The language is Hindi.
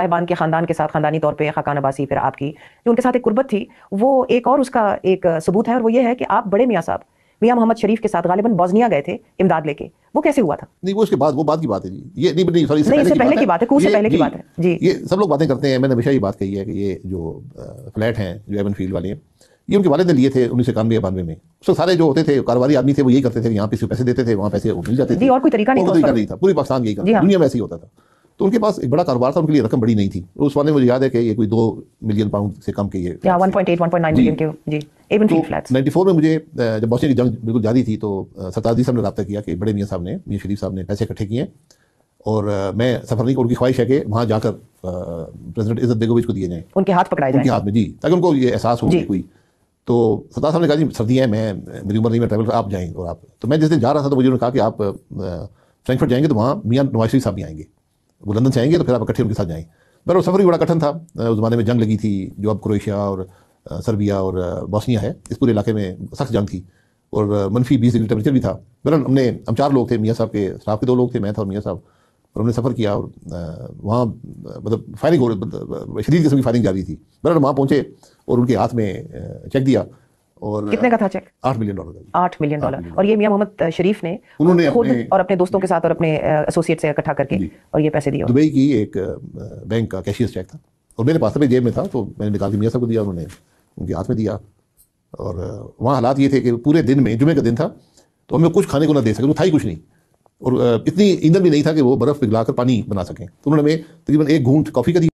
साहिबान के ख़ानदान के साथ ख़ानदानी तौर पे खाकान अब्बासी, फिर आपकी जो उनके साथ एक कुर्बत थी, वो एक और उसका एक सबूत है, और वो ये है कि आप बड़े मियाँ साहब मियाँ मोहम्मद शरीफ के साथ गालिबन बोस्निया गए थे इमदाद लेके। वो कैसे हुआ था? नहीं, वो उसके बाद, वो बाद की बात है जी। ये नहीं सॉरी, इससे पहले की बात है, से पहले की बात है जी। ये सब लोग बातें करते हैं, मैंने हमेशा ये बात कही है कि ये जो फ्लैट हैं जो एवन फील्ड वाले हैं, ये उनके वालिद ने लिए थे 1991 में। उसमें सारे जो होते थे कारोबारी आदमी थे वो यही करते थे, यहाँ पे पैसे देते थे, वहाँ पैसे मिल जाते थे, और कोई तरीका नहीं था। पूरी पाकिस्तान यही करता, दुनिया में ऐसे ही होता था। तो उनके पास एक बड़ा कारोबार था, उनके लिए रकम बड़ी नहीं थी। उस वाले मुझे याद है कि ये कोई 2 मिलियन पाउंड से कम के ये 1.8 1.9 मिलियन के जी एवन फील्ड फ्लैट्स। 94 में मुझे जब बोस्निया की जंग बिल्कुल जारी थी, तो सरताज साहब ने रब्ता किया कि बड़े मियाँ साहब ने, मियाँ शरीफ साहब ने पैसे इकट्ठे किए, और मैं सफर नहीं, उनकी ख्वाहिश है कि वहाँ जाकर प्रेसिडेंट इज्जत बेगोविच को दिए जाएँ, उनके हाथ पकड़ाए जाएं, उनके हाथ में जी, ताकि उनको ये एहसास हो कोई। तो सरताज साहब ने कहा जी सर्दियाँ, मेरी उम्र नहीं, मैं ट्रैवल, आप जाएँ। और आप, तो मैं जिस दिन जा रहा था तो मुझे उन्होंने कहा कि आप फ्रैंकफर्ट जाएंगे तो वहाँ मियाँ नवाज शरीफ साहब भी आएंगे, वो लंदन से आएंगे, तो फिर आप इकट्ठे उनके साथ जाएँ। पर वो सफ़र भी बड़ा कठिन था। उस ज़माने में जंग लगी थी, जो अब क्रोएशिया और सर्बिया और बोस्निया है, इस पूरे इलाके में सख्त जंग थी, और -20 डिग्री टेम्परेचर भी था। बहरहाल हम 4 लोग थे, मियाँ साहब के स्टाफ के 2 लोग थे, मैं था और मियाँ साहब, और हमने सफ़र किया। और वहाँ मतलब फायरिंग हो, शदीद किस्म की फायरिंग जारी थी। बहरहाल वहाँ पहुँचे और उनके हाथ में चेक दिया। और कितने का था चेक? $8 मिलियन का। $8 मिलियन। और ये मियाँ मोहम्मद शरीफ ने उन्होंने खुद और अपने दोस्तों के साथ और अपने एसोसिएट से इकट्ठा करके और ये पैसे दिए। दुबई की एक बैंक का कैशियर्स चेक था, और मेरे पास में जेब में था, तो मैंने निकाल के मियाँ साहब को दिया, उन्होंने उनके हाथ में दिया। और वहाँ हालात ये थे कि पूरे दिन में, जुमे का दिन था, तो हमें कुछ खाने को ना दे सके, वो था ही कुछ नहीं, और इतनी ईंधन भी नहीं था कि वो बर्फ़ पिघलाकर पानी बना सकें। तो उन्होंने हमें तकरीबन 1 घूंट कॉफ़ी का दिया।